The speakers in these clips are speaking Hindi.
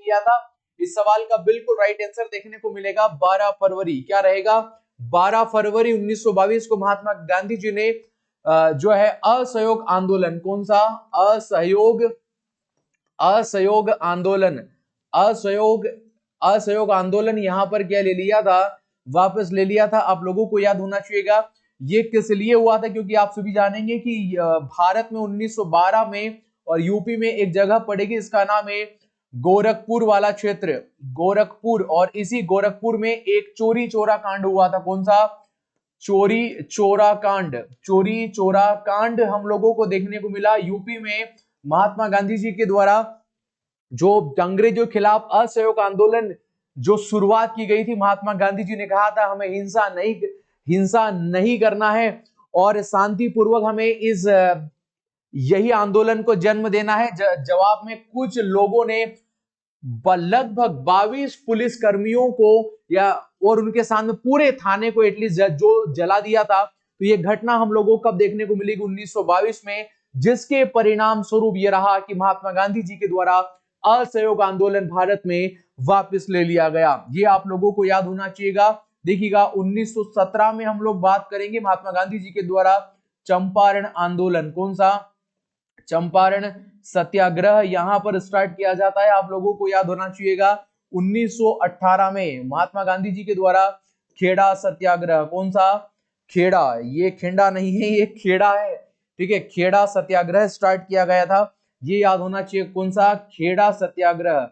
लिया था? इस सवाल का बिल्कुल राइट आंसर देखने को मिलेगा 12 फरवरी। क्या रहेगा? 12 फरवरी 1922 को महात्मा गांधी जी ने जो है असहयोग आंदोलन, कौन सा? असहयोग आंदोलन, असहयोग असहयोग आंदोलन यहां पर क्या ले लिया था? वापस ले लिया था। आप लोगों को याद होना चाहिएगा ये किस लिए हुआ था, क्योंकि आप सभी जानेंगे कि भारत में 1912 में और यूपी में एक जगह पड़ेगी, इसका नाम है गोरखपुर वाला क्षेत्र, गोरखपुर। और इसी गोरखपुर में एक चोरी चोरा कांड हुआ था। कौन सा? चोरी चोरा कांड। चोरी चोरा कांड हम लोगों को देखने को मिला यूपी में महात्मा गांधी जी के द्वारा, जो अंग्रेजों के खिलाफ असहयोग आंदोलन जो शुरुआत की गई थी। महात्मा गांधी जी ने कहा था हमें हिंसा नहीं करना है और शांतिपूर्वक हमें इस यही आंदोलन को जन्म देना है। जवाब में कुछ लोगों ने लगभग 22 पुलिस कर्मियों को या और उनके सामने पूरे थाने को एटलीस्ट जो जला दिया था। तो ये घटना हम लोगों को कब देखने को मिलेगी? 1922 में, जिसके परिणाम स्वरूप ये रहा कि महात्मा गांधी जी के द्वारा असहयोग आंदोलन भारत में वापस ले लिया गया। ये आप लोगों को याद होना चाहिएगा। देखिएगा 1917 में हम लोग बात करेंगे महात्मा गांधी जी के द्वारा चंपारण आंदोलन। कौन सा? चंपारण सत्याग्रह यहां पर स्टार्ट किया जाता है। आप लोगों को याद होना चाहिएगा 1918 में महात्मा गांधी जी के द्वारा खेड़ा सत्याग्रह। कौन सा? खेड़ा, ये खेड़ा नहीं है, ये खेड़ा है, ठीक है। खेड़ा सत्याग्रह स्टार्ट किया गया था, ये याद होना चाहिए। कौन सा? खेड़ा सत्याग्रह,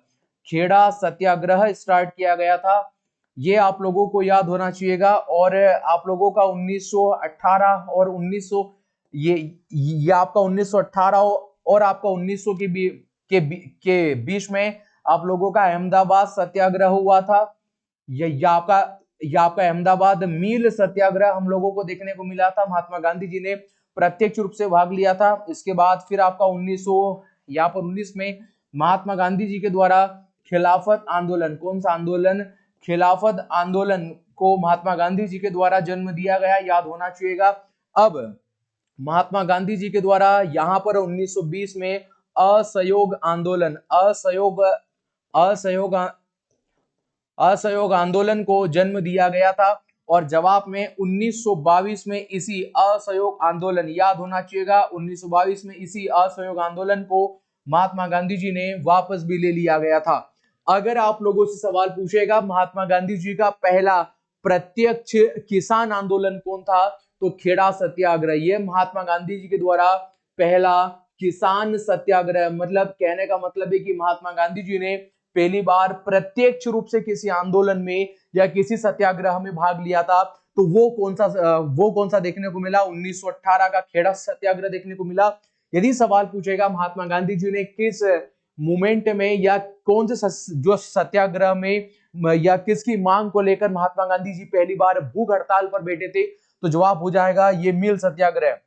खेड़ा सत्याग्रह स्टार्ट किया गया था, ये आप लोगों को याद होना चाहिएगा। और आप लोगों का 1918 और 1900 ये आपका 1918 और आपका 1900 के बीच में आप लोगों का अहमदाबाद सत्याग्रह हुआ था। ये आपका अहमदाबाद मील सत्याग्रह हम लोगों को देखने को मिला था। महात्मा गांधी जी ने प्रत्यक्ष रूप से भाग लिया था। इसके बाद फिर आपका 1919 में महात्मा गांधी जी के द्वारा खिलाफत आंदोलन, कौन सा आंदोलन? खिलाफत आंदोलन को महात्मा गांधी जी के द्वारा जन्म दिया गया, याद होना चाहिएगा। अब महात्मा गांधी जी के द्वारा यहां पर 1920 में असहयोग आंदोलन, असहयोग आंदोलन को जन्म दिया गया था। और जवाब में 1922 में इसी असहयोग आंदोलन, याद होना चाहिएगा 1922 में इसी असहयोग आंदोलन को महात्मा गांधी जी ने वापस भी ले लिया गया था। अगर आप लोगों से सवाल पूछेगा महात्मा गांधी जी का पहला प्रत्यक्ष किसान आंदोलन कौन था, तो खेड़ा सत्याग्रह। ये महात्मा गांधी जी के द्वारा पहला किसान सत्याग्रह, मतलब कहने का मतलब है कि महात्मा गांधी जी ने पहली बार प्रत्यक्ष रूप से किसी आंदोलन में या किसी सत्याग्रह में भाग लिया था। तो वो कौन सा देखने को मिला? 1918 का खेड़ा सत्याग्रह देखने को मिला। यदि सवाल पूछेगा महात्मा गांधी जी ने किस मूवमेंट में या कौन से जो सत्याग्रह में या किसकी मांग को लेकर महात्मा गांधी जी पहली बार भूख हड़ताल पर बैठे थे, तो जवाब हो जाएगा ये मील सत्याग्रह।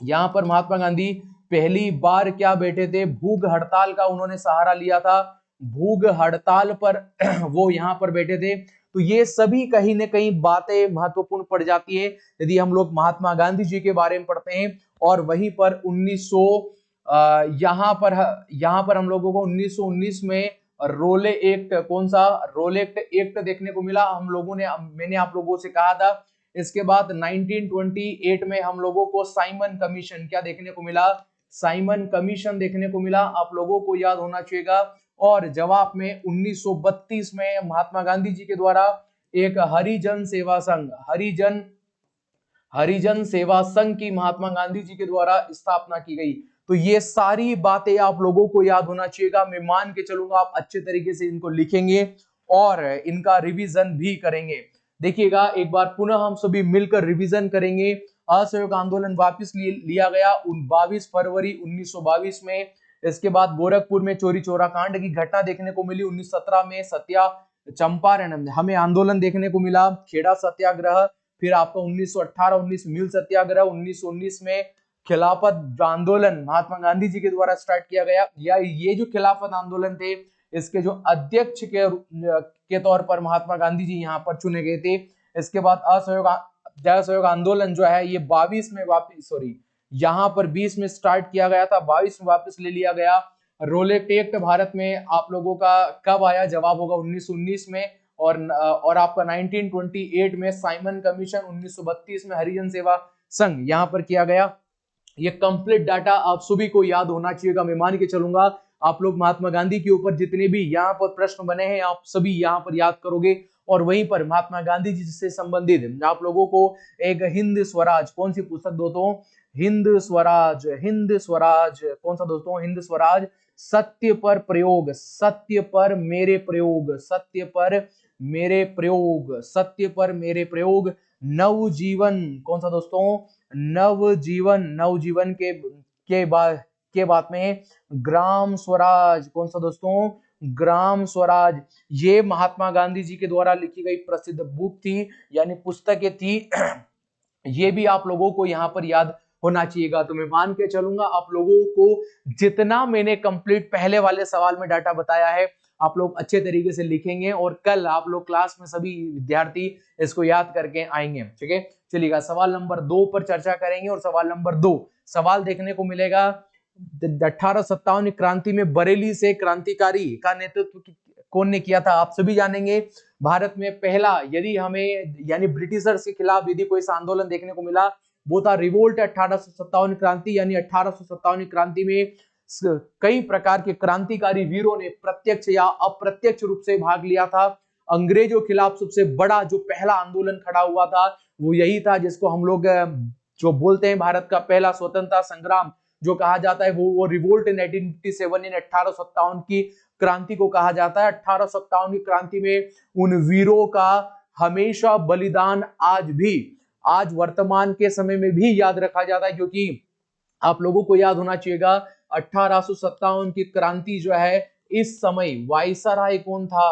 यहां पर महात्मा गांधी पहली बार क्या बैठे थे? भूख हड़ताल का उन्होंने सहारा लिया था, भूख हड़ताल पर वो यहां पर बैठे थे। तो ये सभी कहीं ना कहीं बातें महत्वपूर्ण पड़ जाती है यदि हम लोग महात्मा गांधी जी के बारे में पढ़ते हैं। और वहीं पर 1900 यहां पर हम लोगों को 1919 में रोले एक्ट, कौन सा? रोले एक्ट देखने को मिला हम लोगों ने, मैंने आप लोगों से कहा था। इसके बाद 1928 में हम लोगों को साइमन कमीशन क्या देखने को मिला? साइमन कमीशन देखने को मिला, आप लोगों को याद होना चाहिएगा। और जवाब में 1932 में महात्मा गांधी जी के द्वारा एक हरिजन सेवा संघ की महात्मा गांधी जी के द्वारा स्थापना की गई। तो ये सारी बातें आप लोगों को याद होना चाहिएगा। मैं मान के चलूंगा आप अच्छे तरीके से इनको लिखेंगे और इनका रिवीजन भी करेंगे। देखिएगा एक बार पुनः हम सभी मिलकर रिवीजन करेंगे। असहयोग आंदोलन वापस लिया गया 22 फरवरी 1922 में। इसके बाद गोरखपुर में चोरी चोरा कांड की घटना देखने को मिली। 1917 में चंपारण हमें आंदोलन देखने को मिला, खेड़ा सत्याग्रह। फिर आपका 1918-19 मील सत्याग्रह। 1919 में खिलाफत आंदोलन महात्मा गांधी जी के द्वारा स्टार्ट किया गया। या ये जो खिलाफत आंदोलन थे इसके जो अध्यक्ष के तौर पर महात्मा गांधी जी यहाँ पर चुने गए थे। इसके बाद असहयोग आंदोलन जो है ये 22 में वापस यहाँ पर 20 में स्टार्ट किया गया था, 22 में वापस ले लिया गया। रोलेट एक्ट भारत में आप लोगों का कब आया? जवाब होगा 1919 में। और आपका 1928 में साइमन कमीशन, 1932 में हरिजन सेवा संघ यहाँ पर किया गया। ये कंप्लीट डाटा आप सभी को याद होना चाहिए। मैं मान के चलूंगा आप लोग महात्मा गांधी के ऊपर जितने भी यहाँ पर प्रश्न बने हैं आप सभी यहाँ पर याद करोगे। और वहीं पर महात्मा गांधी जी से संबंधित आप लोगों को एक हिंद स्वराज, कौन सी पुस्तक दोस्तों? हिंद स्वराज। हिंद स्वराज कौन सा दोस्तों? हिंद स्वराज। सत्य पर प्रयोग, सत्य पर मेरे प्रयोग, सत्य पर मेरे प्रयोग, सत्य पर मेरे प्रयोग। नवजीवन कौन सा दोस्तों? नवजीवन। नवजीवन के बाद में ग्राम स्वराज कौन सा दोस्तों? ग्राम स्वराज। ये महात्मा गांधी जी के द्वारा लिखी गई प्रसिद्ध बुक थी, यानी पुस्तकें थी। ये भी आप लोगों को यहाँ पर याद होना चाहिएगा। तो मैं मान के चलूंगा आप लोगों को जितना मैंने कंप्लीट पहले वाले सवाल में डाटा बताया है आप लोग अच्छे तरीके से लिखेंगे और कल आप लोग क्लास में सभी विद्यार्थी इसको याद करके आएंगे। ठीक है, चलिएगा सवाल नंबर 2 पर चर्चा करेंगे। और सवाल नंबर 2 सवाल देखने को मिलेगा 1857 क्रांति में बरेली से क्रांतिकारी का नेतृत्व कौन ने किया था? आप सभी जानेंगे भारत में पहला, यदि हमें यानी ब्रिटिशर्स के खिलाफ यदि कोई आंदोलन देखने को मिला वो था रिवोल्ट 1857 क्रांति। यानी 1857 क्रांति में कई प्रकार के क्रांतिकारी वीरों ने प्रत्यक्ष या अप्रत्यक्ष रूप से भाग लिया था। अंग्रेजों के खिलाफ सबसे बड़ा जो पहला आंदोलन खड़ा हुआ था वो यही था, जिसको हम लोग जो बोलते हैं भारत का पहला स्वतंत्रता संग्राम जो कहा जाता है वो रिवोल्ट इन 1857 इन 1857 की क्रांति को कहा जाता है। 1857 की क्रांति में उन वीरों का हमेशा बलिदान आज वर्तमान के समय में भी याद रखा जाता है, क्योंकि आप लोगों को याद होना चाहिएगा 1857 की क्रांति जो है इस समय वायसराय कौन था?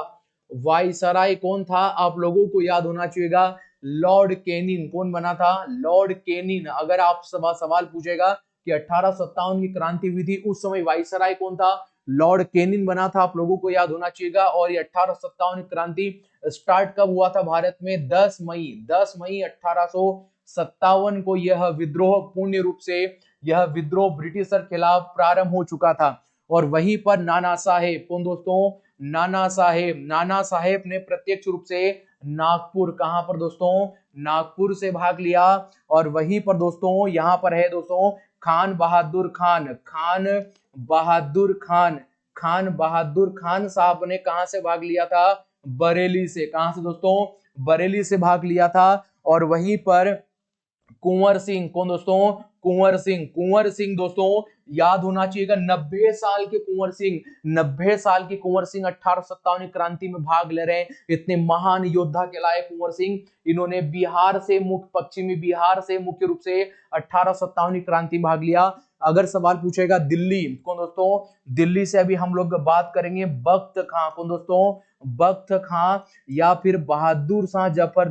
वायसराय कौन था? आप लोगों को याद होना चाहिएगा लॉर्ड कैनिंग। कौन बना था? Lord Canning. अगर आप सवाल पूछेगा कि 1857 की क्रांति हुई थी उस समय वायसराय कौन था? लॉर्ड कैनिंग बना था। आप लोगों को याद होना चाहिएगा। और ये 1857 क्रांति स्टार्ट कब हुआ था भारत में? 10 मई 1857 को यह विद्रोह पूर्ण रूप से यह विद्रोह ब्रिटिशर खिलाफ प्रारंभ हो चुका था। और वहीं पर नाना साहेब, कौन दोस्तों? नाना साहेब ने प्रत्यक्ष रूप से नागपुर, कहां पर दोस्तों? नागपुर से भाग लिया। और वहीं पर दोस्तों यहां पर है दोस्तों खान बहादुर खान साहब ने कहां से भाग लिया था? बरेली से। कहां से दोस्तों? बरेली से भाग लिया था। और वहीं पर कुंवर सिंह, कौन दोस्तों? कुंवर सिंह दोस्तों याद होना चाहिएगा 90 साल के कुंवर सिंह 1857 क्रांति में भाग ले रहे हैं। इतने महान योद्धा कहलाए कुंवर सिंह। इन्होंने पश्चिमी बिहार से मुख्य रूप से 1857 क्रांति में भाग लिया। अगर सवाल पूछेगा दिल्ली, कौन दोस्तों? दिल्ली से अभी हम लोग बात करेंगे बख्त खां। कौन दोस्तों? बख्त खां या फिर बहादुर शाह जफर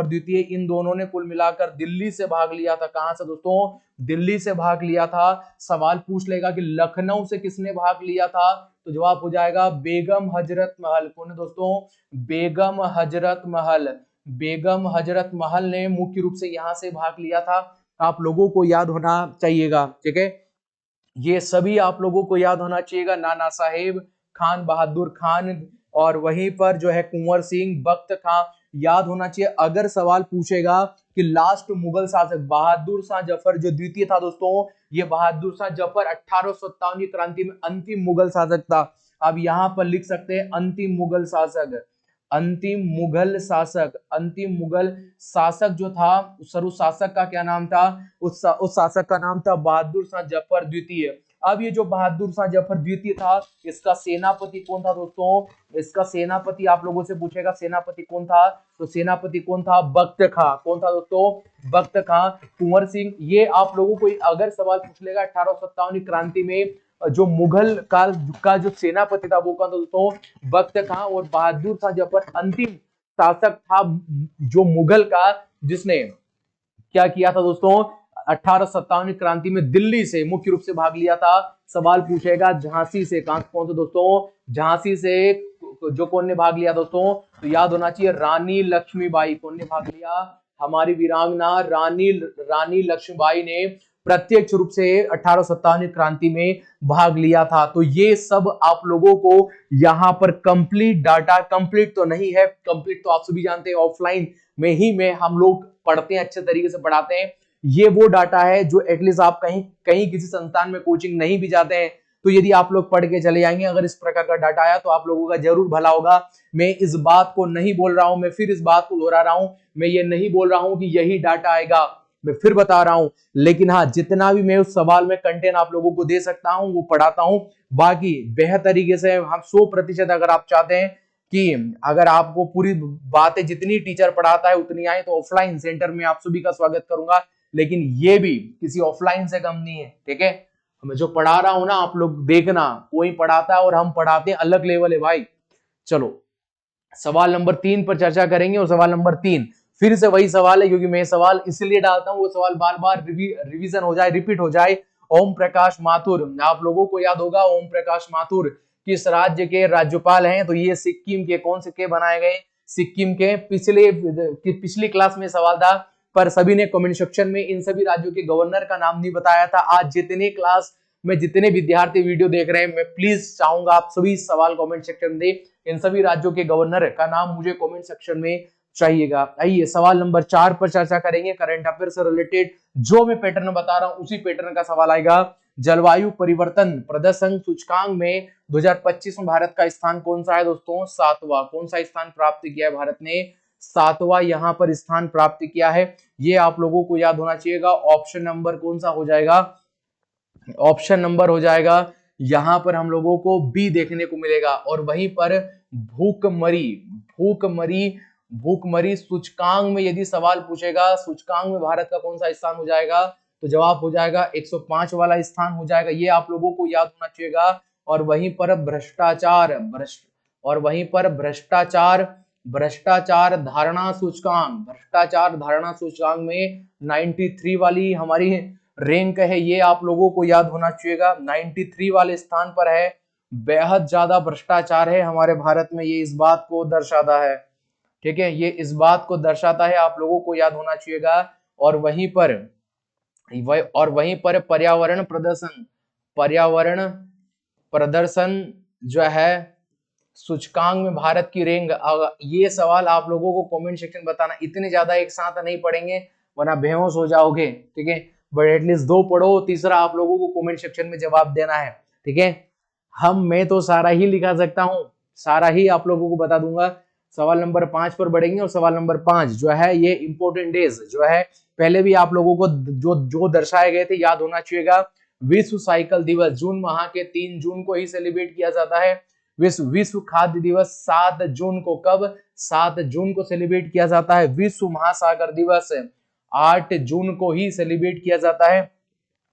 द्वितीय। इन दोनों ने कुल मिलाकर दिल्ली से भाग लिया था। कहां से दोस्तों? दिल्ली से भाग लिया था। सवाल पूछ लेगा कि लखनऊ से किसने भाग लिया था, तो जवाब हो जाएगा बेगम हजरत महल। कौन है दोस्तों? बेगम हजरत महल ने मुख्य रूप से यहां से भाग लिया था। आप लोगों को याद होना चाहिएगा। ठीक है, ये सभी आप लोगों को याद होना चाहिएगा। नाना साहेब, खान बहादुर खान और वहीं पर जो है कुंवर सिंह, बख्त खां याद होना चाहिए। अगर सवाल पूछेगा कि लास्ट मुगल शासक बहादुर शाह जफर जो द्वितीय था दोस्तों, ये बहादुर शाह जफर 1857 की क्रांति में अंतिम मुगल शासक था। अब यहां पर लिख सकते हैं अंतिम मुगल शासक जो था उस शासक का क्या नाम था? उस शासक का नाम था बहादुर शाह जफर द्वितीय। अब ये जो बहादुर शाह जफर द्वितीय था इसका सेनापति कौन था दोस्तों? इसका सेनापति आप लोगों से पूछेगा सेनापति कौन था, तो सेनापति कौन था? बख्त खां। कौन था दोस्तों? बख्त खां। कुंवर सिंह, ये आप लोगों को अगर सवाल पूछ लेगा 1857 क्रांति में जो मुगल काल का जो सेनापति था वो कौन था दोस्तों? बख्त खां। और बहादुर शाह जफर अंतिम शासक था जो मुगल का, जिसने क्या किया था दोस्तों? 1857 क्रांति में दिल्ली से मुख्य रूप से भाग लिया था। सवाल पूछेगा झांसी से, कौन से दोस्तों? झांसी से जो कौन ने भाग लिया दोस्तों? तो याद होना चाहिए रानी लक्ष्मीबाई। कौन ने भाग लिया? हमारी वीरांगना रानी रानी लक्ष्मीबाई ने प्रत्यक्ष रूप से 1857 क्रांति में भाग लिया था। तो ये सब आप लोगों को यहाँ पर कंप्लीट डाटा, कंप्लीट तो नहीं है, कंप्लीट तो आप सभी जानते हैं ऑफलाइन में ही में हम लोग पढ़ते हैं, अच्छे तरीके से पढ़ाते हैं। ये वो डाटा है जो एटलीस्ट आप कहीं कहीं किसी संस्थान में कोचिंग नहीं भी जाते हैं तो यदि आप लोग पढ़ के चले जाएंगे, अगर इस प्रकार का डाटा आया तो आप लोगों का जरूर भला होगा। मैं इस बात को नहीं बोल रहा हूं, मैं फिर इस बात को दोहरा रहा हूं, मैं ये नहीं बोल रहा हूं कि यही डाटा आएगा, मैं फिर बता रहा हूं। लेकिन हाँ, जितना भी मैं उस सवाल में कंटेंट आप लोगों को दे सकता हूं वो पढ़ाता हूं। बाकी बेहद तरीके से हम 100% अगर आप चाहते हैं कि अगर आपको पूरी बातें जितनी टीचर पढ़ाता है उतनी आए तो ऑफलाइन सेंटर में आप सभी का स्वागत करूंगा। लेकिन ये भी किसी ऑफलाइन से कम नहीं है, ठीक है। मैं जो पढ़ा रहा हूं ना, आप लोग देखना, कोई पढ़ाता है और हम पढ़ाते हैं, अलग लेवल है भाई। चलो सवाल नंबर 3 पर चर्चा करेंगे। और सवाल नंबर 3 फिर से वही सवाल है, क्योंकि मैं सवाल इसलिए डालता हूं वो सवाल बार बार रिवीजन हो जाए, रिपीट हो जाए। ओम प्रकाश माथुर, आप लोगों को याद होगा ओम प्रकाश माथुर किस राज्य के राज्यपाल हैं? तो ये सिक्किम के। कौन सिक्के बनाए गए? सिक्किम के। पिछली क्लास में सवाल था पर सभी ने कमेंट सेक्शन में इन सभी राज्यों के गवर्नर का नाम नहीं बताया था। आज जितने क्लास में जितने विद्यार्थी वीडियो देख रहे हैं, मैं प्लीज चाहूंगा आप सभी सवाल कमेंट सेक्शन में दें। इन सभी राज्यों के गवर्नर का नाम मुझे कमेंट सेक्शन में चाहिएगा। आइए सवाल नंबर 4 पर चर्चा करेंगे। करंट अफेयर से रिलेटेड जो मैं पैटर्न बता रहा हूं उसी पैटर्न का सवाल आएगा। जलवायु परिवर्तन प्रदर्शन सूचकांक में 2025 में भारत का स्थान कौन सा है दोस्तों? 7वां। कौन सा स्थान प्राप्त किया है भारत ने? 7वां यहाँ पर स्थान प्राप्त किया है। ये आप लोगों को याद होना चाहिएगा। ऑप्शन नंबर कौन सा हो जाएगा? ऑप्शन नंबर हो जाएगा यहां पर हम लोगों को बी देखने को मिलेगा। और वहीं पर भूखमरी भूखमरी भूखमरी सूचकांक में यदि सवाल पूछेगा, सूचकांक में भारत का कौन सा स्थान हो जाएगा? तो जवाब हो जाएगा 105 वाला स्थान हो जाएगा। ये आप लोगों को याद होना चाहिएगा। और वहीं पर भ्रष्टाचार धारणा सूचकांक में 93 वाली हमारी रैंक है। ये आप लोगों को याद होना चाहिएगा, 93 वाले स्थान पर है। बेहद ज्यादा भ्रष्टाचार है हमारे भारत में, ये इस बात को दर्शाता है, ठीक है, ये इस बात को दर्शाता है, आप लोगों को याद होना चाहिएगा। और वहीं पर पर्यावरण प्रदर्शन जो है सूचकांक में भारत की रैंक। ये सवाल आप लोगों को कमेंट सेक्शन बताना, इतने ज्यादा एक साथ नहीं पढ़ेंगे वरना बेहोश हो जाओगे, ठीक है। बट एटलीस्ट 2 पढ़ो, तीसरा आप लोगों को कमेंट सेक्शन में जवाब देना है, ठीक है। मैं तो सारा ही लिखा सकता हूं, सारा ही आप लोगों को बता दूंगा। सवाल नंबर 5 पर बढ़ेंगे। और सवाल नंबर 5 जो है ये इंपोर्टेंट डेज जो है पहले भी आप लोगों को जो दर्शाए गए थे याद होना चाहिएगा। विश्व साइकिल दिवस जून माह के 3 जून को ही सेलिब्रेट किया जाता है। विश्व खाद्य दिवस 7 जून को, कब? 7 जून को सेलिब्रेट किया जाता है। विश्व महासागर दिवस 8 जून को ही सेलिब्रेट किया जाता है।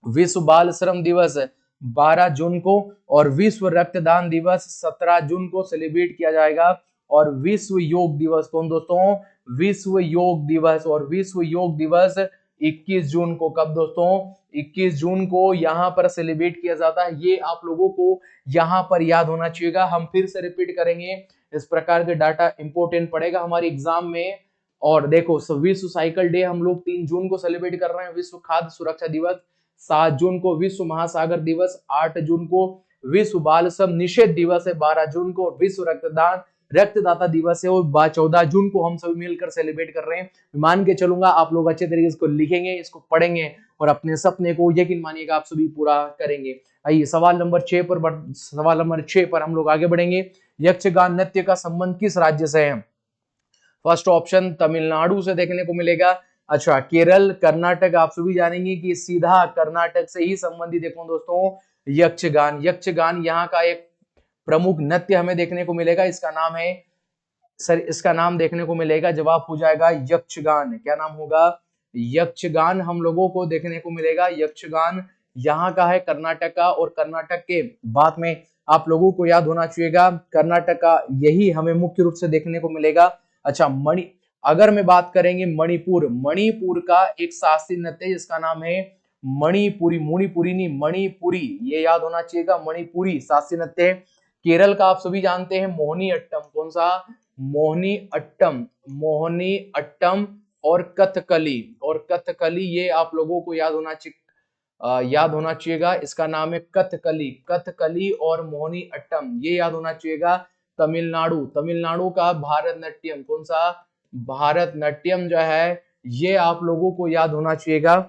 विश्व बाल श्रम दिवस 12 जून को। और विश्व रक्तदान दिवस 17 जून को सेलिब्रेट किया जाएगा। और विश्व योग दिवस कौन दोस्तों? विश्व योग दिवस। और विश्व योग दिवस 21 जून को, कब दोस्तों? 21 जून को यहाँ पर सेलिब्रेट किया जाता है। ये आप लोगों को यहाँ पर याद होना चाहिएगा। हम फिर से रिपीट करेंगे, इस प्रकार के डाटा इंपोर्टेंट पड़ेगा हमारे एग्जाम में। और देखो विश्व साइकिल डे हम लोग 3 जून को सेलिब्रेट कर रहे हैं। विश्व खाद्य सुरक्षा दिवस 7 जून को। विश्व महासागर दिवस 8 जून को। विश्व बाल श्रम निषेध दिवस है 12 जून को। विश्व रक्तदाता दिवस है और 14 जून को हम सभी मिलकर सेलिब्रेट कर रहे हैं। मान के चलूंगा आप लोग अच्छे तरीके से लिखेंगे, इसको पढ़ेंगे और अपने सपने को यकीन मानिएगा आप सभी पूरा करेंगे। आइए सवाल नंबर 6 पर हम लोग आगे बढ़ेंगे। यक्षगान नृत्य का संबंध किस राज्य से है? फर्स्ट ऑप्शन तमिलनाडु से देखने को मिलेगा। अच्छा, केरल, कर्नाटक, आप सभी जानेंगे कि सीधा कर्नाटक से ही संबंधित देखो दोस्तों यक्षगान यहाँ का एक प्रमुख नृत्य हमें देखने को मिलेगा। इसका नाम देखने को मिलेगा, जवाब हो जाएगा यक्षगान। क्या नाम होगा? यक्षगान हम लोगों को देखने को मिलेगा। यक्षगान यहाँ का है कर्नाटक का। और कर्नाटक के बाद में आप लोगों को याद होना चाहिएगा कर्नाटक का यही हमें मुख्य रूप से देखने को मिलेगा। अच्छा, अगर मैं बात करेंगे मणिपुर का एक शास्त्रीय नृत्य जिसका नाम है मणिपुरी, ये याद होना चाहिएगा, मणिपुरी शास्त्रीय नृत्य। केरल का आप सभी जानते हैं मोहिनी अट्टम। कौन सा? मोहिनी अट्टम। और कथकली। और कथकली ये आप लोगों को याद होना चाहिएगा। इसका नाम है कथकली। कथकली और मोहिनी अट्टम ये याद होना चाहिएगा। तमिलनाडु, तमिलनाडु का भारतनाट्यम, कौन सा? भारतनाट्यम जो है ये आप लोगों को याद होना चाहिएगा।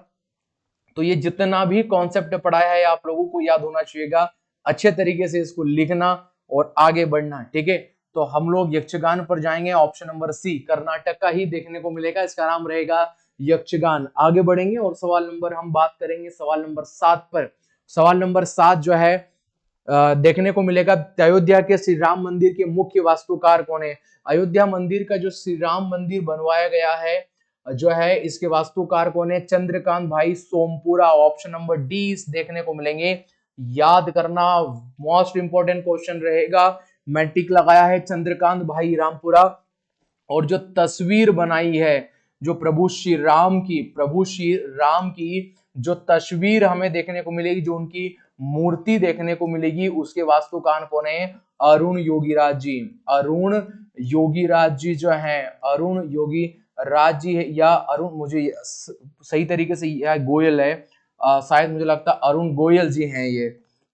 तो ये जितना भी कॉन्सेप्ट पढ़ाया है आप लोगों को याद होना चाहिएगा। अच्छे तरीके से इसको लिखना और आगे बढ़ना, ठीक है। तो हम लोग यक्षगान पर जाएंगे। ऑप्शन नंबर सी कर्नाटक का ही देखने को मिलेगा, इसका नाम रहेगा यक्षगान। आगे बढ़ेंगे और सवाल नंबर हम बात करेंगे सवाल नंबर 7 पर। सवाल नंबर 7 जो है देखने को मिलेगा, अयोध्या के श्री राम मंदिर के मुख्य वास्तुकार कौन है? अयोध्या मंदिर का जो श्री राम मंदिर बनवाया गया है जो है, इसके वास्तुकार कौन है? चंद्रकांत भाई सोमपुरा। ऑप्शन नंबर डी देखने को मिलेंगे। याद करना, मोस्ट इंपोर्टेंट क्वेश्चन रहेगा। मैं टिक लगाया है चंद्रकांत भाई रामपुरा। और जो तस्वीर बनाई है जो प्रभु श्री राम की जो तस्वीर हमें देखने को मिलेगी, जो उनकी मूर्ति देखने को मिलेगी, उसके वास्तुकार कौन है? अरुण योगीराज जी। अरुण योगीराज जी जो है, अरुण योगी राज जी है या अरुण, मुझे सही तरीके से यह गोयल है, शायद मुझे लगता है अरुण गोयल जी हैं। ये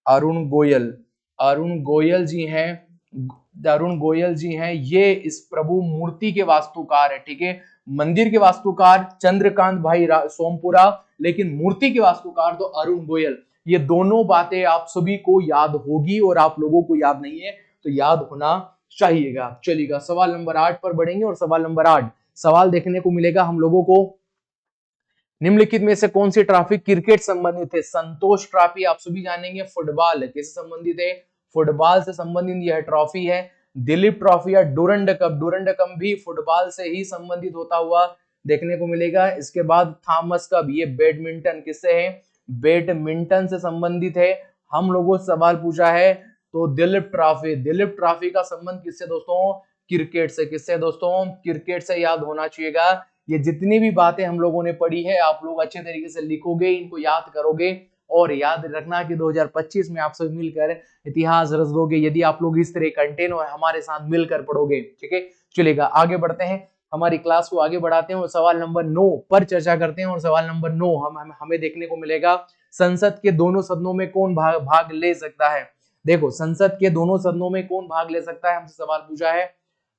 अरुण गोयल जी हैं। अरुण गोयल जी हैं, ये इस प्रभु मूर्ति के वास्तुकार है, ठीक है। मंदिर के वास्तुकार चंद्रकांत भाई सोमपुरा, लेकिन मूर्ति के वास्तुकार तो अरुण गोयल। ये दोनों बातें आप सभी को याद होगी और आप लोगों को याद नहीं है तो याद होना चाहिएगा। चलिएगा सवाल नंबर 8 पर बढ़ेंगे। और सवाल नंबर 8 सवाल देखने को मिलेगा हम लोगों को, निम्नलिखित में से कौन सी ट्रॉफी क्रिकेट संबंधित है? संतोष ट्रॉफी आप सभी जानेंगे। फुटबॉल किससे संबंधित है? फुटबॉल से संबंधित यह ट्रॉफी है। दिलीप ट्रॉफी या डूरंड कप, डूरंड कप भी फुटबॉल से ही संबंधित होता हुआ देखने को मिलेगा। इसके बाद थॉमस कप, ये बैडमिंटन किससे है? बैडमिंटन से संबंधित है। हम लोगों से सवाल पूछा है तो दिलीप ट्रॉफी का संबंध किससे दोस्तों? क्रिकेट से। किससे दोस्तों? क्रिकेट से। याद होना चाहिएगा। ये जितनी भी बातें हम लोगों ने पढ़ी है आप लोग अच्छे तरीके से लिखोगे, इनको याद करोगे और याद रखना कि 2025 में आप सभी मिलकर इतिहास रच दोगे यदि आप लोग इस तरह कंटेंट और हमारे साथ मिलकर पढ़ोगे, ठीक है। चलेगा आगे बढ़ते हैं, हमारी क्लास को आगे बढ़ाते हैं और सवाल नंबर 9 पर चर्चा करते हैं। और सवाल नंबर 9 हमें देखने को मिलेगा, संसद के दोनों सदनों में कौन भाग ले सकता है? देखो संसद के दोनों सदनों में कौन भाग ले सकता है, हमसे सवाल पूछा है।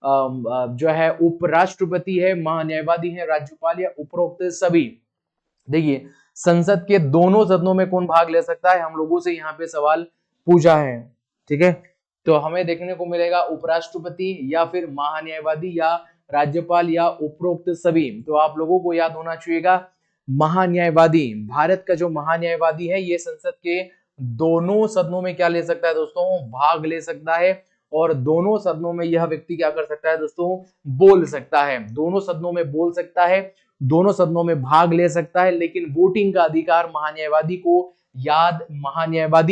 जो है उपराष्ट्रपति है, महान्यायवादी है, राज्यपाल या उपरोक्त सभी। देखिए संसद के दोनों सदनों में कौन भाग ले सकता है, हम लोगों से यहाँ पे सवाल पूछा है, ठीक है। तो हमें देखने को मिलेगा उपराष्ट्रपति या फिर महान्यायवादी या राज्यपाल या उपरोक्त सभी। तो आप लोगों को याद होना चाहिएगा महान्यायवादी। भारत का जो महान्यायवादी है ये संसद के दोनों सदनों में क्या ले सकता है दोस्तों? भाग ले सकता है। और दोनों सदनों में यह व्यक्ति क्या कर सकता है दोस्तों? बोल सकता है। दोनों सदनों में बोल सकता है, दोनों सदनों में भाग ले सकता है, लेकिन वोटिंग का अधिकार महान्यायवादी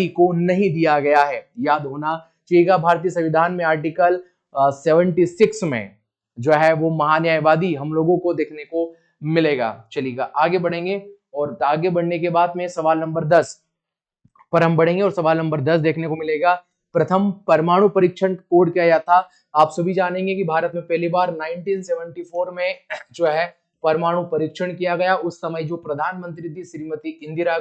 को नहीं दिया गया है। याद होना चाहिएगा। भारतीय संविधान में आर्टिकल 76 में जो है वो महान्यायवादी हम लोगों को देखने को मिलेगा। चलिएगा आगे बढ़ेंगे और आगे बढ़ने के बाद में सवाल नंबर 10 पर हम बढ़ेंगे। और सवाल नंबर 10 देखने को मिलेगा, प्रथम परमाणु परीक्षण कोड क्या था? आप सभी जानेंगे कि भारत में पहली बार 1974 में जो है परमाणु परीक्षण किया गया। उस समय जो प्रधानमंत्री थी श्रीमती इंदिरा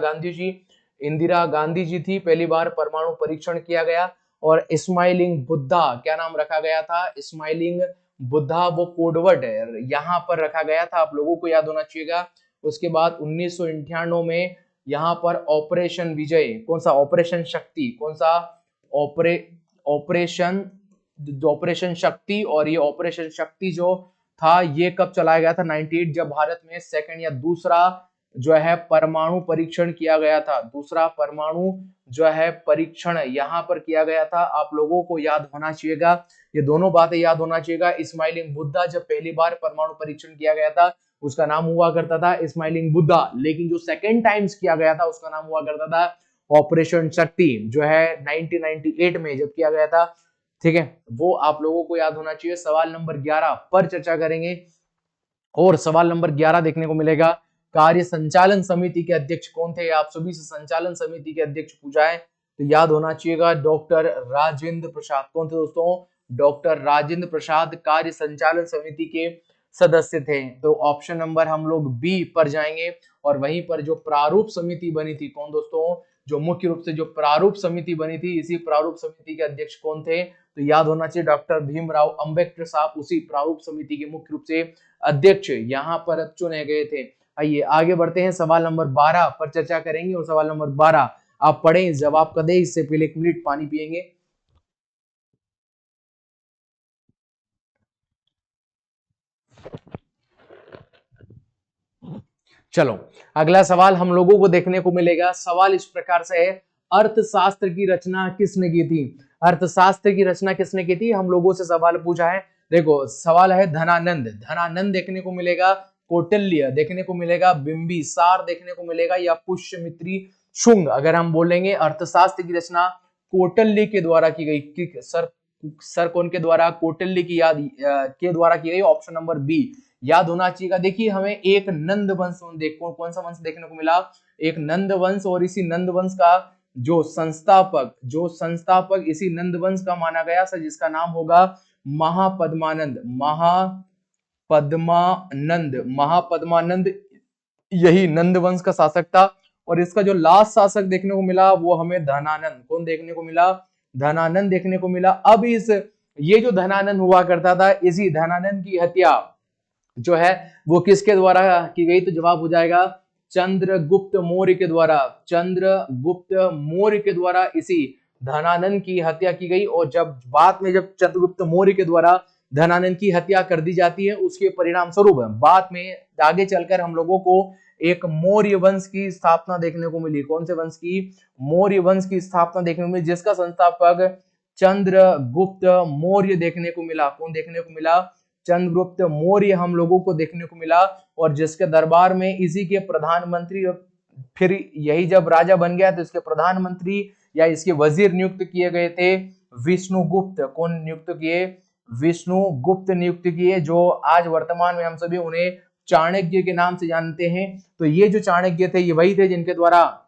गांधी जी थी। पहली बार परमाणु परीक्षण किया गया। और स्माइलिंग बुद्धा क्या नाम रखा गया था? स्माइलिंग बुद्धा वो कोडवर्ड यहाँ पर रखा गया था, आप लोगों को याद होना चाहिएगा। उसके बाद 1998 में यहाँ पर ऑपरेशन विजय, कौन सा? ऑपरेशन शक्ति, कौन सा? ऑपरेशन शक्ति। और ये ऑपरेशन शक्ति जो था ये कब चलाया गया था? 98, जब भारत में सेकंड या दूसरा जो है परमाणु परीक्षण किया गया था। दूसरा परमाणु जो है परीक्षण यहाँ पर किया गया था। आप लोगों को याद होना चाहिएगा, ये दोनों बातें याद होना चाहिएगा। स्माइलिंग बुद्धा जब पहली बार परमाणु परीक्षण किया गया था उसका नाम हुआ करता था स्माइलिंग बुद्धा, लेकिन जो सेकेंड टाइम्स किया गया था उसका नाम हुआ करता था ऑपरेशन शक्ति, जो है 1998 में जब किया गया था, ठीक है। वो आप लोगों को याद होना चाहिए। सवाल नंबर 11 पर चर्चा करेंगे। और सवाल नंबर 11 देखने को मिलेगा, कार्य संचालन समिति के अध्यक्ष कौन थे? आप सभी से संचालन समिति के अध्यक्ष पूछा है तो याद होना चाहिएगा डॉक्टर राजेंद्र प्रसाद। कौन थे दोस्तों? डॉक्टर राजेंद्र प्रसाद कार्य संचालन समिति के सदस्य थे। तो ऑप्शन नंबर हम लोग बी पर जाएंगे। और वहीं पर जो प्रारूप समिति बनी थी, कौन दोस्तों, जो मुख्य रूप से जो प्रारूप समिति बनी थी, इसी प्रारूप समिति के अध्यक्ष कौन थे, तो याद होना चाहिए डॉक्टर भीमराव अंबेडकर साहब उसी प्रारूप समिति के मुख्य रूप से अध्यक्ष यहाँ पर चुने गए थे। आइए आगे बढ़ते हैं, सवाल नंबर 12 पर चर्चा करेंगे। और सवाल नंबर 12 आप पढ़ें, जवाब का दे, इससे पहले 1 मिनट पानी पिएंगे। चलो अगला सवाल हम लोगों को देखने को मिलेगा। सवाल इस प्रकार से है, अर्थशास्त्र की रचना किसने की थी? अर्थशास्त्र की रचना किसने की थी, हम लोगों से सवाल पूछा है। देखो सवाल है धनानंद, धनानंद देखने को मिलेगा, कौटिल्य देखने को मिलेगा, बिंबिसार देखने को मिलेगा, या पुष्यमित्री शुंग। अगर हम बोलेंगे अर्थशास्त्र की रचना कौटिल्य के द्वारा की गई, सर कौन के द्वारा, कौटिल्य की याद के द्वारा की गई, ऑप्शन नंबर बी याद होना चाहिए। देखिए हमें एक नंद वंश देखो, कौन सा वंश देखने को मिला, एक नंद वंश। और इसी नंद वंश का जो संस्थापक इसी नंद वंश का माना गया सर, जिसका नाम होगा महापद्मानंद, महापद्मानंद यही नंद वंश का शासक था। और इसका जो लास्ट शासक देखने को मिला वो हमें धनानंद, कौन देखने को मिला, धनानंद देखने को मिला। अब ये जो धनानंद हुआ करता था, इसी धनानंद की हत्या जो है वो किसके द्वारा की गई, तो जवाब हो जाएगा चंद्रगुप्त मौर्य के द्वारा, चंद्रगुप्त मौर्य के द्वारा इसी धनानंद की हत्या की गई। और जब बाद में जब चंद्रगुप्त मौर्य के द्वारा धनानंद की हत्या कर दी जाती है, उसके परिणाम स्वरूप बाद में आगे चलकर हम लोगों को एक मौर्य वंश की स्थापना देखने को मिली। कौन से वंश की, मौर्य वंश की स्थापना देखने को मिली, जिसका संस्थापक चंद्रगुप्त मौर्य देखने को मिला। कौन देखने को मिला, चंद्रगुप्त मौर्य हम लोगों को देखने को मिला। और जिसके दरबार में इसी के प्रधानमंत्री, फिर यही जब राजा बन गया तो इसके प्रधानमंत्री या इसके वजीर नियुक्त किए गए थे विष्णुगुप्त। कौन नियुक्त किए, विष्णुगुप्त नियुक्त किए, जो आज वर्तमान में हम सभी उन्हें चाणक्य के नाम से जानते हैं। तो ये जो चाणक्य थे ये वही थे जिनके द्वारा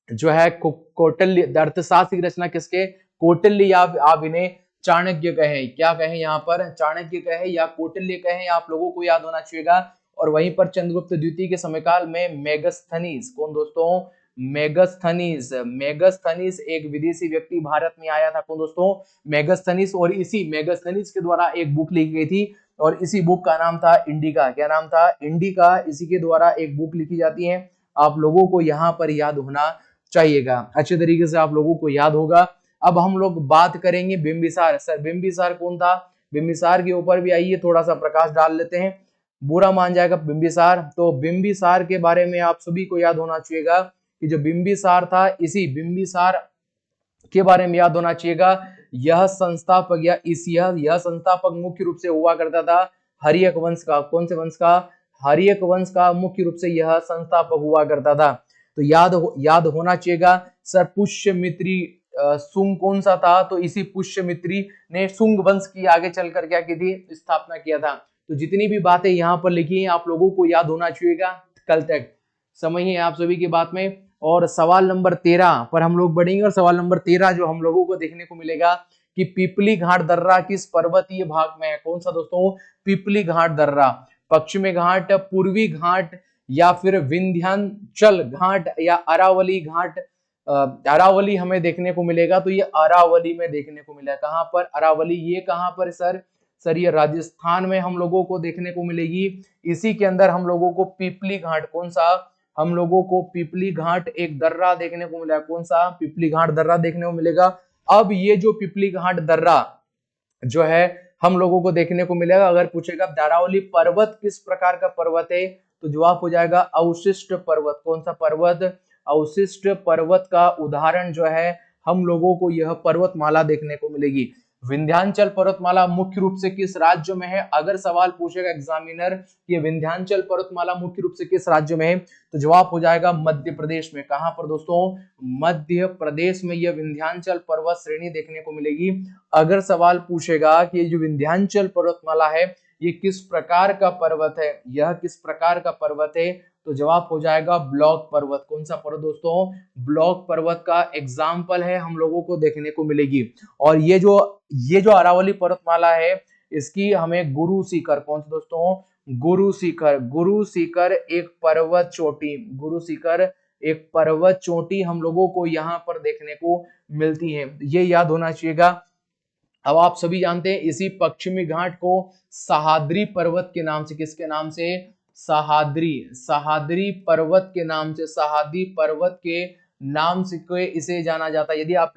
जो है कौटिल्य, अर्थशास्त्र की रचना किसके, कौटिल्य, या आप इन्हें चाणक्य कहे, क्या कहें यहाँ पर, चाणक्य कहे या कौटिल्य कहे, आप लोगों को याद होना चाहिएगा। और वहीं पर चंद्रगुप्त द्वितीय के समयकाल में मेगस्थनीज, कौन दोस्तों, मेगस्थनीज एक विदेशी व्यक्ति भारत में आया था। कौन दोस्तों, मेगस्थनीज। और इसी मेगस्थनीज के द्वारा एक बुक लिखी गई थी और इसी बुक का नाम था इंडिका। क्या नाम था, इंडिका। इसी के द्वारा एक बुक लिखी जाती है, आप लोगों को यहाँ पर याद होना चाहिएगा, अच्छे तरीके से आप लोगों को याद होगा। अब हम लोग बात करेंगे बिंबिसार। सर बिंबिसार कौन था, बिंबिसार के ऊपर भी आइए थोड़ा सा प्रकाश डाल लेते हैं, बुरा मान जाएगा बिंबिसार। तो बिंबिसार के बारे में आप सभी को याद होना चाहिएगा कि जो बिंबिसार था, इसी बिंबिसार के बारे में याद होना चाहिएगा। यह संस्थापक या यह संस्थापक मुख्य रूप से हुआ करता था हर्यक वंश का। कौन से वंश का, हर्यक वंश का मुख्य रूप से यह संस्थापक हुआ करता था। तो याद होना चाहिएगा। सर पुष्यमित्री सुंग कौन सा था, तो इसी पुष्यमित्री ने सुंग वंश की आगे चलकर क्या की थी, स्थापना किया था। तो जितनी भी बातें यहाँ पर लिखी हैं आप लोगों को याद होना चाहिएगा, कल तक समझिए आप सभी की बात में। और सवाल नंबर 13 पर हम लोग बढ़ेंगे। और सवाल नंबर 13 जो हम लोगों को देखने को मिलेगा कि पिपली घाट दर्रा किस पर्वतीय भाग में है। कौन सा दोस्तों, पिपली घाट दर्रा, पश्चिमी घाट, पूर्वी घाट, या फिर विंध्याचल घाट, या अरावली घाट। अरावली हमें देखने को मिलेगा, तो ये अरावली में देखने को मिला। कहां पर, अरावली, ये कहां पर सर ये राजस्थान में हम लोगों को देखने को मिलेगी। इसी के अंदर हम लोगों को पिपली घाट, कौन सा, हम लोगों को पिपली घाट एक दर्रा देखने को मिला। कौन सा, पिपली घाट दर्रा देखने को मिलेगा। अब ये जो पिपली घाट दर्रा जो है हम लोगों को देखने को मिलेगा, अगर पूछेगा अरावली पर्वत किस प्रकार का पर्वत है, तो जवाब हो जाएगा अवशिष्ट पर्वत। कौन सा पर्वत, अवशिष्ट पर्वत का उदाहरण जो है हम लोगों को यह पर्वतमाला देखने को मिलेगी। विंध्याचल पर्वतमाला मुख्य रूप से किस राज्य में है, अगर सवाल पूछेगा एग्जामिनर कि विंध्याचल पर्वतमाला मुख्य रूप से किस राज्य में है, तो जवाब हो जाएगा मध्य प्रदेश में। कहां पर दोस्तों, मध्य प्रदेश में यह विंध्याचल पर्वत श्रेणी देखने को मिलेगी। अगर सवाल पूछेगा कि ये जो विंध्याचल पर्वतमाला है ये किस प्रकार का पर्वत है, यह किस प्रकार का पर्वत है, तो जवाब हो जाएगा ब्लॉक पर्वत। कौन सा पर्वत दोस्तों, ब्लॉक पर्वत का एग्जाम्पल है हम लोगों को देखने को मिलेगी। और ये जो अरावली पर्वतमाला है इसकी हमें गुरु शिखर, कौन सा दोस्तों, गुरु शिखर, गुरु शिखर एक पर्वत चोटी, गुरु शिखर एक पर्वत चोटी हम लोगों को यहाँ पर देखने को मिलती है, ये याद होना चाहिएगा। अब आप सभी जानते हैं इसी पश्चिमी घाट को सह्याद्री पर्वत के नाम से, किसके नाम से, सह्याद्री, सह्याद्री पर्वत के नाम से, सह्याद्री पर्वत के नाम से इसे जाना जाता है। यदि आप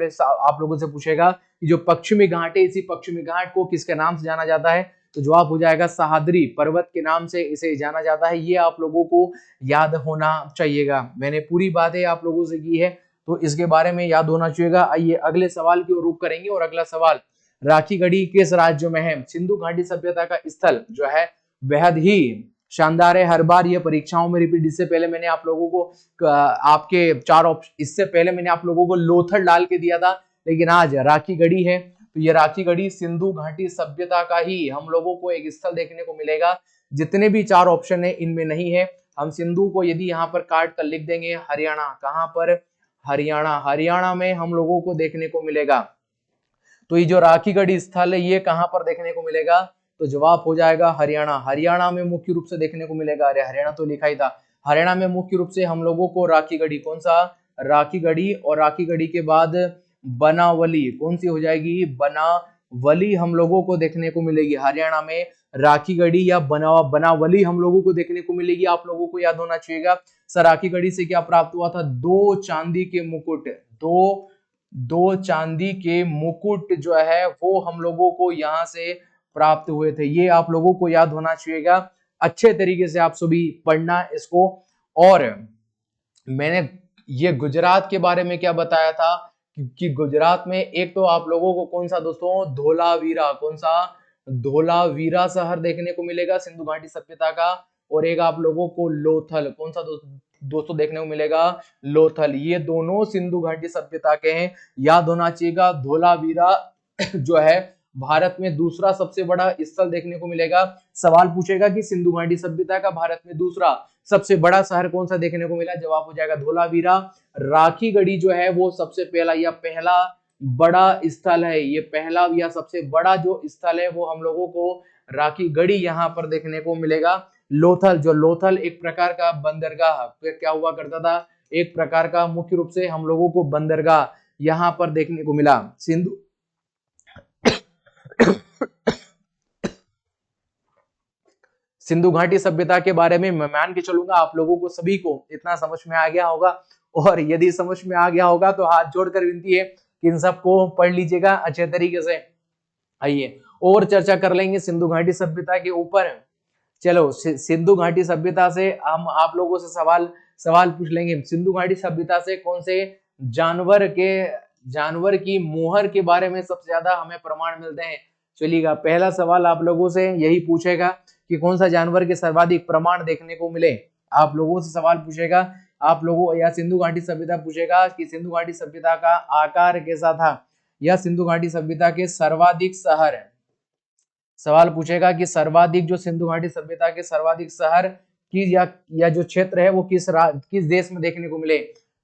लोगों से पूछेगा कि जो पश्चिमी घाट है, इसी पश्चिमी घाट को किसके नाम से जाना जाता है, तो जवाब हो जाएगा सह्याद्री पर्वत के नाम से इसे जाना जाता है। ये आप लोगों को याद होना चाहिएगा। मैंने पूरी बातें आप लोगों से की है तो इसके बारे में याद होना चाहिएगा। आइए अगले सवाल की ओर रुख करेंगे और अगला सवाल, राखीगढ़ी किस राज्य में है? सिंधु घाटी सभ्यता का स्थल जो है बेहद ही शानदार है। हर बार ये परीक्षाओं में रिपीट, इससे पहले मैंने आप लोगों को आपके चार ऑप्शन, इससे पहले मैंने आप लोगों को लोथल डाल के दिया था, लेकिन आज राखीगढ़ी है। तो ये राखीगढ़ी सिंधु घाटी सभ्यता का ही हम लोगों को एक स्थल देखने को मिलेगा। जितने भी चार ऑप्शन है इनमें नहीं है। हम सिंधु को यदि यहाँ पर काट कर लिख देंगे हरियाणा, कहां पर, हरियाणा, हरियाणा में हम लोगों को देखने को मिलेगा। तो ये जो राखीगढ़ी स्थल है ये कहां पर देखने को मिलेगा, तो जवाब हो जाएगा हरियाणा। हरियाणा में मुख्य रूप से देखने को मिलेगा। अरे हरियाणा तो लिखा ही था। हरियाणा में मुख्य रूप से हम लोगों को राखीगढ़ी, कौन सा, राखीगढ़ी, और राखीगढ़ी के बाद बनावली, कौन सी हो जाएगी, बनावली हम लोगों को देखने को मिलेगी। हरियाणा में राखीगढ़ी या बनावली हम लोगों को देखने को मिलेगी। आप लोगों को याद होना चाहिएगा सर राखीगढ़ी से क्या प्राप्त हुआ था, दो चांदी के मुकुट, दो चांदी के मुकुट जो है वो हम लोगों को यहाँ से प्राप्त हुए थे। ये आप लोगों को याद होना चाहिएगा। अच्छे तरीके से आप सभी पढ़ना इसको। और मैंने ये गुजरात के बारे में क्या बताया था कि गुजरात में एक तो आप लोगों को कौन सा दोस्तों, धोलावीरा, कौन सा, धोलावीरा शहर देखने को मिलेगा सिंधु घाटी सभ्यता का, और एक आप लोगों को लोथल, कौन सा दोस्तों देखने को मिलेगा, लोथल। ये दोनों सिंधु घाटी सभ्यता के हैं, याद होना चाहिएगा। धोलावीरा जो है भारत में दूसरा सबसे बड़ा स्थल देखने को मिलेगा। सवाल पूछेगा कि सिंधु घाटी सभ्यता का भारत में दूसरा सबसे बड़ा शहर कौन सा देखने को मिला, जवाब हो जाएगा धोलावीरा। राखीगढ़ी जो है वो सबसे पहला या पहला बड़ा स्थल है, ये पहला या सबसे बड़ा जो स्थल है वो हम लोगों को राखीगढ़ी यहाँ पर देखने को मिलेगा। लोथल, जो लोथल एक प्रकार का बंदरगाह क्या हुआ करता था, एक प्रकार का मुख्य रूप से हम लोगों को बंदरगाह यहाँ पर देखने को मिला। सिंधु घाटी सभ्यता के बारे में मैं मान के चलूंगा आप लोगों को सभी को इतना समझ में आ गया होगा, और यदि समझ में आ गया होगा तो हाथ जोड़कर विनती है कि इन सबको पढ़ लीजिएगा अच्छे तरीके से। आइए और चर्चा कर लेंगे सिंधु घाटी सभ्यता के ऊपर। चलो सिंधु घाटी सभ्यता से हम आप लोगों से सवाल पूछ लेंगे। सिंधु घाटी सभ्यता से कौन से जानवर की मोहर के बारे में सबसे ज्यादा हमें प्रमाण मिलते हैं। चलिएगा पहला सवाल आप लोगों से यही पूछेगा कि कौन सा जानवर के सर्वाधिक प्रमाण देखने को मिले। आप लोगों से सवाल पूछेगा, आप लोगों या सिंधु घाटी सभ्यता पूछेगा कि सिंधु घाटी सभ्यता का आकार कैसा था, या सिंधु घाटी सभ्यता के सर्वाधिक शहर, सवाल पूछेगा कि सर्वाधिक जो सिंधु घाटी सभ्यता के सर्वाधिक शहर की या जो क्षेत्र है वो किस देश में देखने को मिले।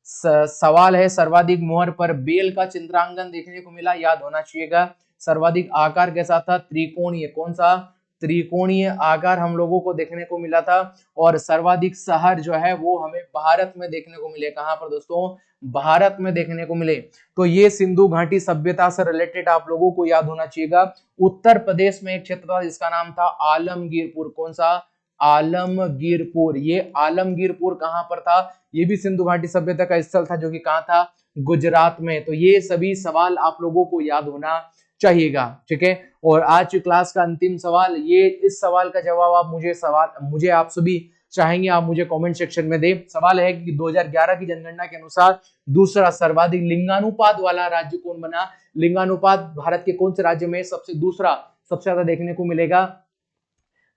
सवाल है सर्वाधिक मोहर पर बेल का चित्रांकन देखने को मिला, याद होना चाहिएगा। सर्वाधिक आकार कैसा था, त्रिकोणीय, कौन सा, त्रिकोणीय आकार हम लोगों को देखने को मिला था। और सर्वाधिक शहर जो है वो हमें भारत में देखने को मिले, कहां पर दोस्तों, भारत में देखने को मिले। तो ये सिंधु घाटी सभ्यता से रिलेटेड आप लोगों को याद होना चाहिएगा। उत्तर प्रदेश में एक क्षेत्र था जिसका नाम था आलमगीरपुर, कौन सा, आलमगीरपुर। ये आलमगीरपुर कहां पर था, ये भी सिंधु घाटी सभ्यता का स्थल था जो कि कहां था, गुजरात में। तो ये सभी सवाल आप लोगों को याद होना चाहिएगा, ठीक है। और आज की क्लास का अंतिम सवाल, ये इस सवाल का जवाब आप मुझे आप सभी चाहेंगे आप मुझे कमेंट सेक्शन में दे। सवाल है कि 2011 की जनगणना के अनुसार दूसरा सर्वाधिक लिंगानुपात वाला राज्य कौन बना। लिंगानुपात भारत के कौन से राज्य में सबसे ज्यादा देखने को मिलेगा,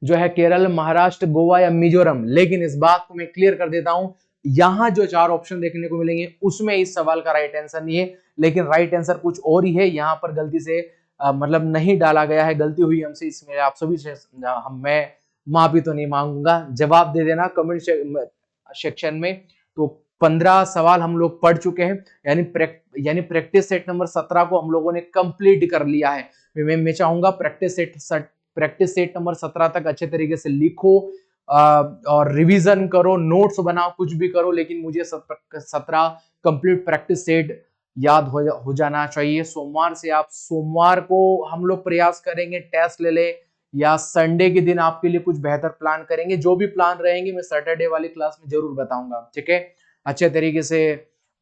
जो है केरल, महाराष्ट्र, गोवा या मिजोरम। लेकिन इस बात को मैं क्लियर कर देता हूं, यहां जो चार ऑप्शन देखने को मिलेंगे उसमें इस सवाल का राइट आंसर नहीं है, लेकिन राइट आंसर कुछ और ही है। यहाँ पर गलती से मतलब नहीं डाला गया है, गलती हुई हमसे, इसमें आप सभी से मैं माफी तो नहीं मांगूंगा, जवाब दे देना कमेंट सेक्शन में। तो 15 सवाल हम लोग पढ़ चुके हैं, यानी प्रैक्टिस सेट नंबर 17 को हम लोगों ने कंप्लीट कर लिया है। मैं चाहूंगा practice set practice set number 17 तक अच्छे तरीके से लिखो और रिवीजन करो, नोट्स बनाओ, कुछ भी करो, लेकिन मुझे 17 कंप्लीट प्रैक्टिस सेट याद हो जाना चाहिए। सोमवार को हम लोग प्रयास करेंगे टेस्ट ले ले, या संडे के दिन आपके लिए कुछ बेहतर प्लान करेंगे। जो भी प्लान रहेंगे मैं सैटरडे वाली क्लास में जरूर बताऊंगा, ठीक है। अच्छे तरीके से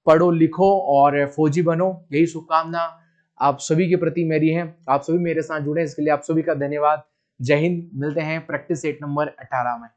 पढ़ो लिखो और फौजी बनो, यही शुभकामना आप सभी के प्रति मेरी है। आप सभी मेरे साथ जुड़े इसके लिए आप सभी का धन्यवाद। जय हिंद। मिलते हैं प्रैक्टिस सेट नंबर 18 में।